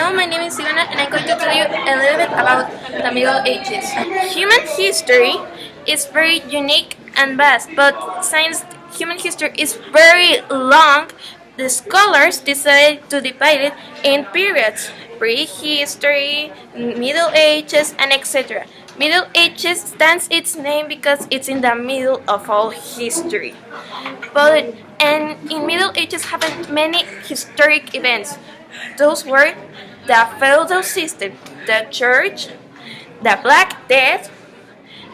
Hello, my name is Ivana and I'm going to tell you a little bit about the Middle Ages. Human history is very unique and vast, but since human history is very long, the scholars decided to divide it in periods: prehistory, Middle Ages, and etc. Middle Ages stands its name because it's in the middle of all history. But and in Middle Ages happened many historic events. Those were the feudal system, the church, the Black Death,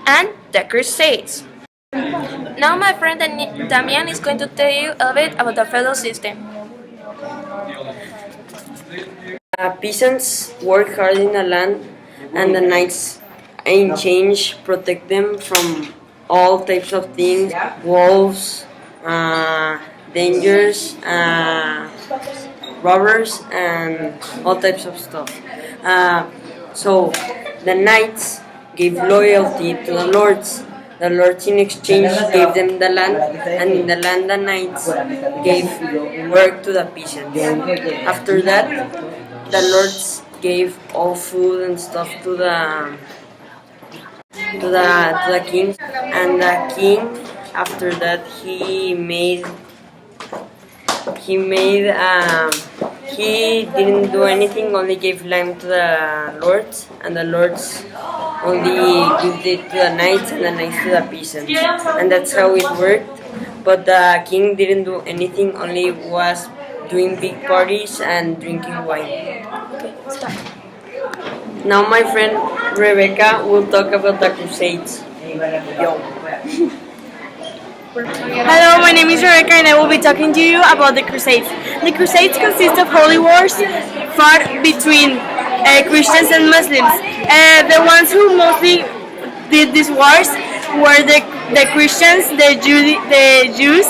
and the Crusades. Now my friend Damian is going to tell you a bit about the feudal system. Peasants work hard in the land, and the knights in change protect them from all types of things: wolves, dangers, robbers, and all types of stuff. So the knights gave loyalty to the lords. The lords in exchange gave them the land, and in the land the knights gave work to the peasants. After that, the lords gave all food and stuff to the king, and the king after that he didn't do anything, only gave land to the lords, and the lords only gave it to the knights, and the knights to the peasants, and that's how it worked. But the king didn't do anything, only was doing big parties and drinking wine. Okay, stop. Now my friend Rebecca will talk about the Crusades. Yo. Hello, my name is Rebecca and I will be talking to you about the Crusades. The Crusades consist of holy wars fought between Christians and Muslims. The ones who mostly did these wars were the Christians, the Jews,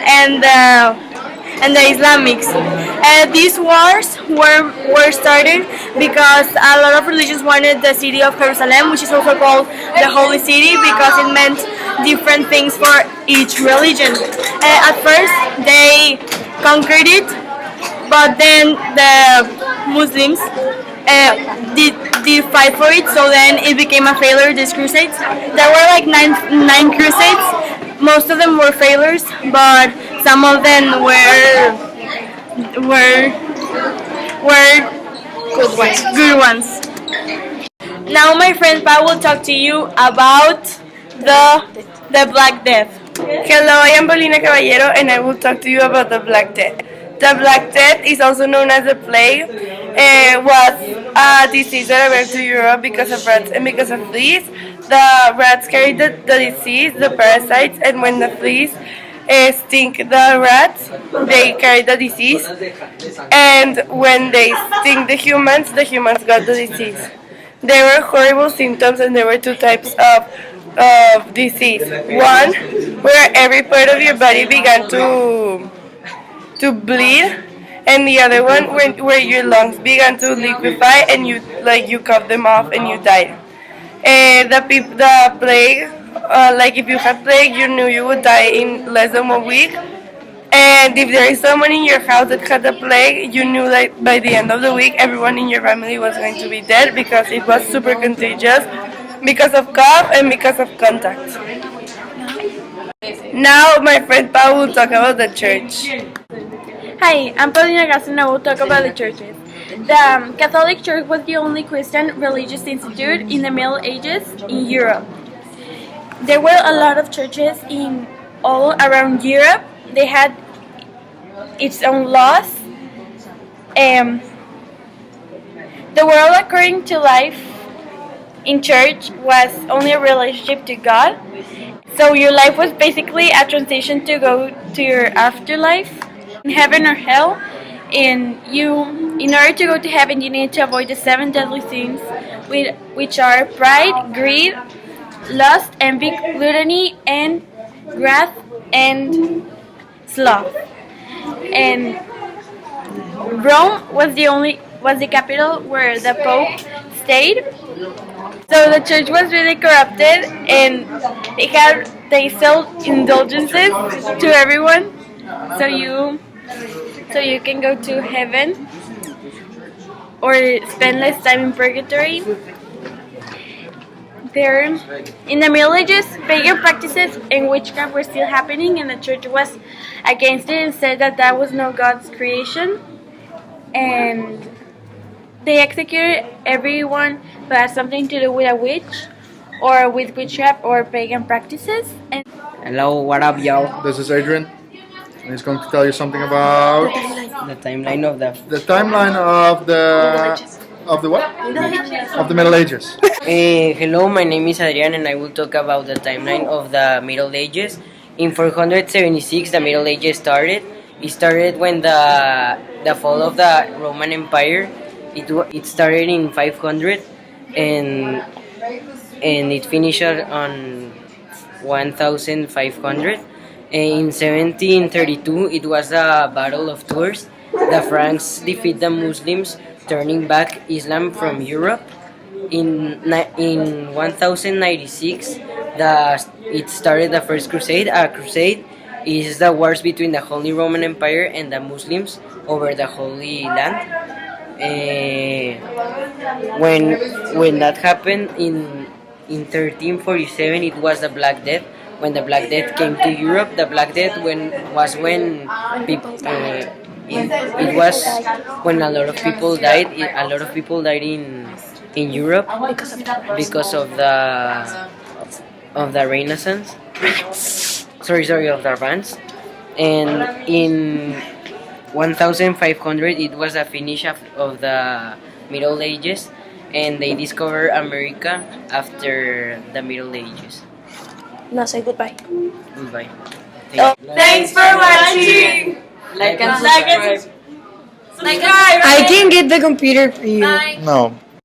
and the Islamics. These wars were started because a lot of religions wanted the city of Jerusalem, which is also called the Holy City, because it meant different things for each religion. At first, they conquered it, but then the Muslims did fight for it, so then it became a failure, these crusades. There were like nine crusades. Most of them were failures, but some of them were good ones. Now my friend Pa will talk to you about the Black Death. Hello, I am Paulina Caballero and I will talk to you about the Black Death. The Black Death is also known as the plague. Was a disease that went to Europe because of rats and because of fleas. The rats carry the disease, the parasites, and when the fleas sting the rats, they carry the disease. And when they sting the humans got the disease. There were horrible symptoms, and there were two types of disease. One, where every part of your body began to bleed, and the other one where your lungs began to liquefy and you cut them off and you died. The plague, like if you had plague, you knew you would die in less than 1 week. And if there is someone in your house that had the plague, you knew that by the end of the week, everyone in your family was going to be dead because it was super contagious, because of cough and because of contact. Now my friend Pau will talk about the church. Hi, I'm Paulina Gaston and I will talk about the churches. The Catholic Church was the only Christian religious institute in the Middle Ages in Europe. There were a lot of churches in all around Europe. They had its own laws. The world according to life in church was only a relationship to God. So your life was basically a transition to go to your afterlife, in heaven or hell. In order to go to heaven, you need to avoid the 7 deadly sins, which are pride, greed, lust, envy, gluttony, and wrath, and sloth. And Rome was the capital where the Pope stayed. So the church was really corrupted, and they sold indulgences to everyone. So you can go to heaven. or spend less time in purgatory. There, in the Middle Ages, pagan practices and witchcraft were still happening, and the church was against it and said that that was no God's creation. And they executed everyone who had something to do with a witch or with witchcraft or pagan practices. And Hello, what up, y'all? This is Adrian, and he's going to tell you something about The timeline of the timeline of the what? Of the Middle Ages. Hello, my name is Adrian, and I will talk about the timeline of the Middle Ages. In 476, the Middle Ages started. It started when the fall of the Roman Empire. It started in 500, and it finished on 1500. In 1732, it was the Battle of Tours. The Franks defeat the Muslims, turning back Islam from Europe. In 1096, it started the First Crusade. A crusade is the wars between the Holy Roman Empire and the Muslims over the Holy Land. When that happened in 1347, it was the Black Death. When the Black Death came to Europe, the Black Death was when people. It was when a lot of people died. A lot of people died in Europe because of the Renaissance. Sorry, of the advance. And in 1500, it was the finish of the Middle Ages, and they discovered America after the Middle Ages. Now say goodbye. Goodbye. Thanks for watching. Like and subscribe. Like I can get the computer for you. Bye. No.